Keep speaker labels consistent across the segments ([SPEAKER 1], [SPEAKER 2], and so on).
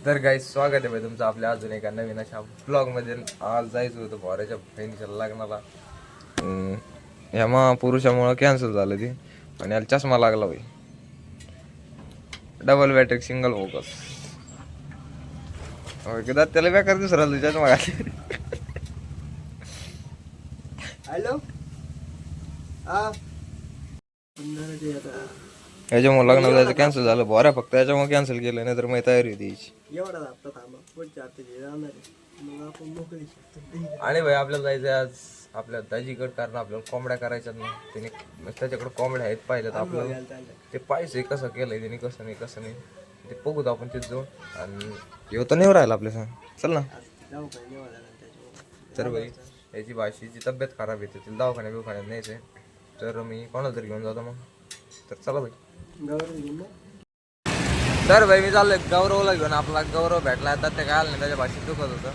[SPEAKER 1] तर गाईस स्वागत आहे भाई तुमचं आपल्या अजून एका नवीन अशा ब्लॉगमध्ये. आज जायचं होतं भावऱ्याच्या बहिणीच्या लग्नाला. ह्या महापुरुषामुळं कॅन्सल झालं ते आणि याला चष्मा लागला भाई. Double battery single focus. एकदा त्याला बेकार दुसरा चष्मा घातली.
[SPEAKER 2] हॅलो
[SPEAKER 1] याच्यामुळे लग्न जायचं कॅन्सल झालं. भावऱ्या फक्त याच्यामुळे कॅन्सल केलं, नाही तर मग तयारी होती याची.
[SPEAKER 2] एवढा हप्ता थांबा पुढच्या हप्त्यात जाणार आहे. मग आपण मोकळी शकतो.
[SPEAKER 1] आणि भाई आपल्याला जायचं आज आपल्या दाजीकडे, कारण आपल्याला कोंबड्या करायच्यात ना. त्याने त्याच्याकडे कोंबड्या आहेत पाहिल्यात आपल्याला. ते पाहिजे कसं केलंय त्याने, कसं नाही ते बघूत आपण तिथे जाऊन. आणि येऊ तर नाही राहिला आपल्या सांग. चल ना. तर भाई याची भाषेची तब्येत खराब येते, तिला दवाखान्यात न्यायचंय. तर मी कोणाला तरी घेऊन जातो मग. तर चला भाई. तर भाई मी चाललोय गौरवला घेऊन. आपला गौरव भेटला आता, ते काय आलं नाही, त्याच्या भाषेत दुखत होतं.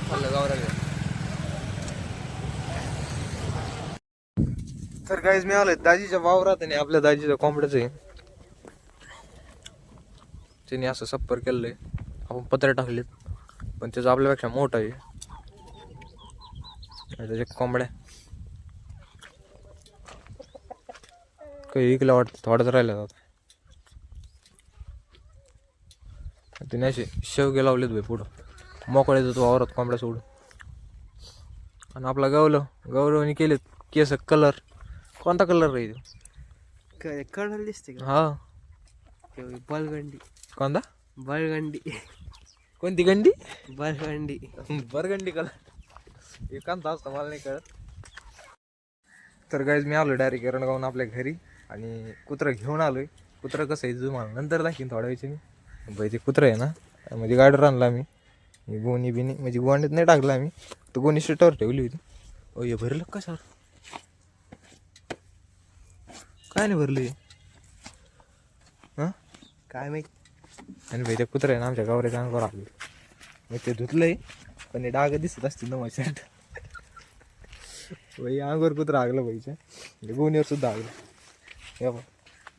[SPEAKER 1] चाललं गौरव घेऊन. तर काहीच मी आलोय दाजीच्या वावरात आणि आपल्या दाजीच्या कोंबड्याच आहे. त्यांनी असं सप्पर केलंय, आपण पत्रे टाकलेत, पण त्याचं आपल्यापेक्षा मोठं आहे. त्याच्या कोंबड्या काही विकल्या वाटतं, थोडंच राहिलं आता. तिने असे शेवगे लावलेत भाई पुढं, मोकळे जातो वावरात कोंबड्या सोडून. आणि आपला गौरवने केलेत केस कलर. कोणता कलर राहील?
[SPEAKER 2] कळलं दिसते का?
[SPEAKER 1] हा,
[SPEAKER 2] बलगंडी.
[SPEAKER 1] कोणता?
[SPEAKER 2] बळगंडी.
[SPEAKER 1] कोणती गंडी?
[SPEAKER 2] बलगंडी.
[SPEAKER 1] बरगंडी कलर एकांत असतं, मला नाही कळत. तर गाईज मी आलो डायरेक्ट एरणगावून आपल्या घरी आणि कुत्रं घेऊन आलोय. कुत्रं कसं आहे मला नंतर दाखीन थोड्या वेळची. भाई ते कुत्रं आहे ना, म्हणजे गाडीवर आणला मी. गोणी बिनी म्हणजे गोणीत नाही टाकला आम्ही, तर गोणी सीटावर ठेवली होती. ओ हे भरलं का सर? काय नाही भरलं हां
[SPEAKER 2] काय माहित.
[SPEAKER 1] आणि भाई ते कुत्रं आहे ना आमच्या गावऱ्याच्या अंगावर आले. मग ते धुतलंय, पण हे डाग दिसत असतील ना माझ्या शर्ट. भाई अंगावर कुत्रं आगलं भाईच्या, गोणीवर सुद्धा आगलं.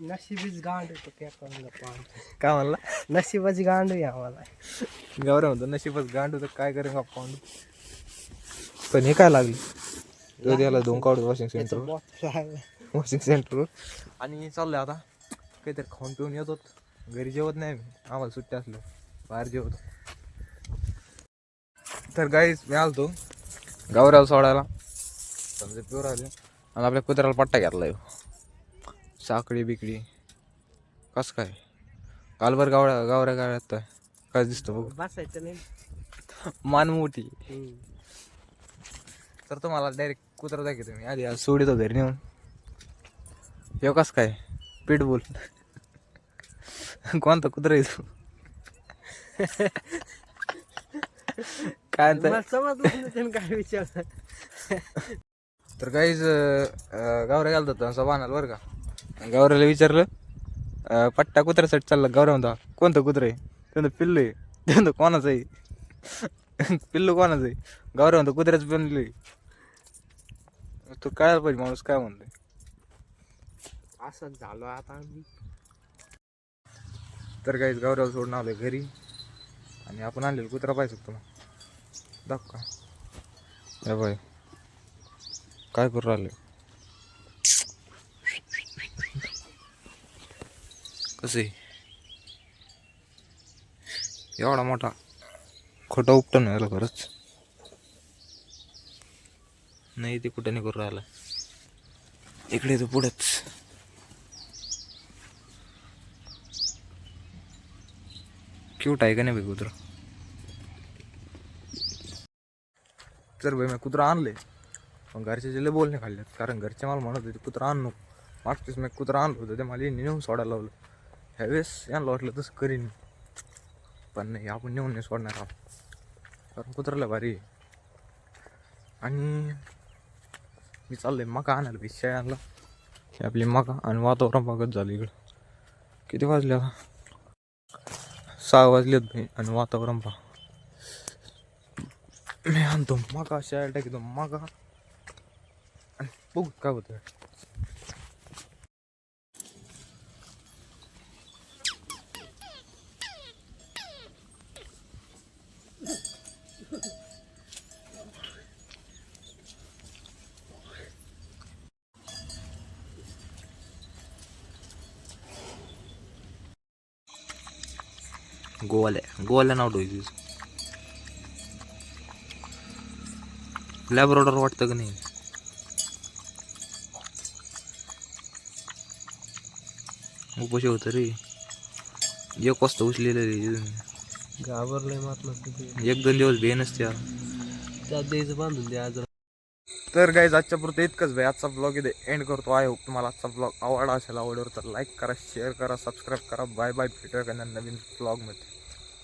[SPEAKER 2] नशिबीच गांड होतो त्या
[SPEAKER 1] काय म्हणला?
[SPEAKER 2] नशिबाची गांड आहे आम्हाला.
[SPEAKER 1] गावऱ्या म्हणतो नशीबच गांड होतं, काय करेन का पाऊंड. पण हे काय लागली तो द्यायला दोन काढू वॉशिंग सेंटर. आणि चाललंय आता काहीतरी खाऊन पिऊन येतो. घरी जेवत नाही आम्ही, आम्हाला सुट्टी असलं बाहेर जेवतो. तर गाईच मी आलतो गावऱ्याला सोडायला, समजा प्युर आले आणि आपल्या कुत्र्याला पट्टा घेतला. साखळी बिकडी कस काय कालभर गावऱ्या गाड्यात काय दिसतं बघ.
[SPEAKER 2] बसायचं नाही.
[SPEAKER 1] मान मोठी. तर तुम्हाला डायरेक्ट कुत्रा दाखवतो मी. आधी आज सोडितो घरी नेऊन. हे कस काय पिटबुल. कोणता कुत्रा आहे तू? काय
[SPEAKER 2] समजलं काय विचार.
[SPEAKER 1] तर काहीच गावऱ्या घालतात त्यांचा बाणाला बरं का. गावऱ्याला विचारलं पट्टा कुत्र्यासाठी चालला. गावऱ्या म्हणता कोणतं कुत्रं आहे? त्यांचं पिल्लू आहे. त्यांचं कोणाचं आहे? पिल्लू कोणाचं आहे? गावऱ्या म्हणतो कुत्र्याचं पिल्लू आहे. तू कळायला पाहिजे माणूस काय म्हणतोय.
[SPEAKER 2] असंच झालो आता आम्ही.
[SPEAKER 1] तर काहीच गावऱ्याला सोडून आलोय घरी आणि आपण आणलेलं कुत्रा पाहिजे तुला दाख का. हे बाय काय करू राहिले. कसं आहे एवढा मोठा खोटा उपटन व्हायला खरंच नाही. ते कुठं नाही करू राहिला. इकडे तो पुढेच. क्यूट आहे का नाही भाई कुत्रा. तर भाई मी कुत्रा आणले, पण घरचे जिल्हे बोलणे खाल्लेत, कारण घरचे मला म्हणत होते कुत्रा आण नको. मागतेच मी कुत्रा आणलं होतं, ते मला नेऊन सोडायला लावलं. ह्यावेळेस यांना वाटलं तसं करीन, पण नाही आपण नेऊन नाही सोडणार आहोत, कारण कुत्राला भारी आहे. आणि मी चाललोय मका आणायला भिशाय आणला. ही आपली मका आणि वातावरण बघत झालं इकडं. किती वाजले आता? 6 वाजलेत भाई आणि वातावरण पहा. मी आणतो मका शाळेला टाकीतो मका आणि बघू काय होतं. गोवाल्या नाव ठेवायचं. लॅब्राडॉर वाटतं का नाही? उपाशी होतं रे. 1 वाजता उचलेलं रे.
[SPEAKER 2] घाबरलंय मारलं तिथे
[SPEAKER 1] 1-2 दिवस बे नसत्या.
[SPEAKER 2] त्यात द्यायचं बांधून द्या आज.
[SPEAKER 1] तर गाईज आजच्या पुरतं इतकंच भाई. आजचा ब्लॉग इथे एंड करतो. आय होप तुम्हाला आजचा ब्लॉग आवडला असेल. आवडल्यावर तर लाईक करा, शेअर करा, सबस्क्राईब करा. Bye bye. भेटूया का नवीन ब्लॉगमध्ये.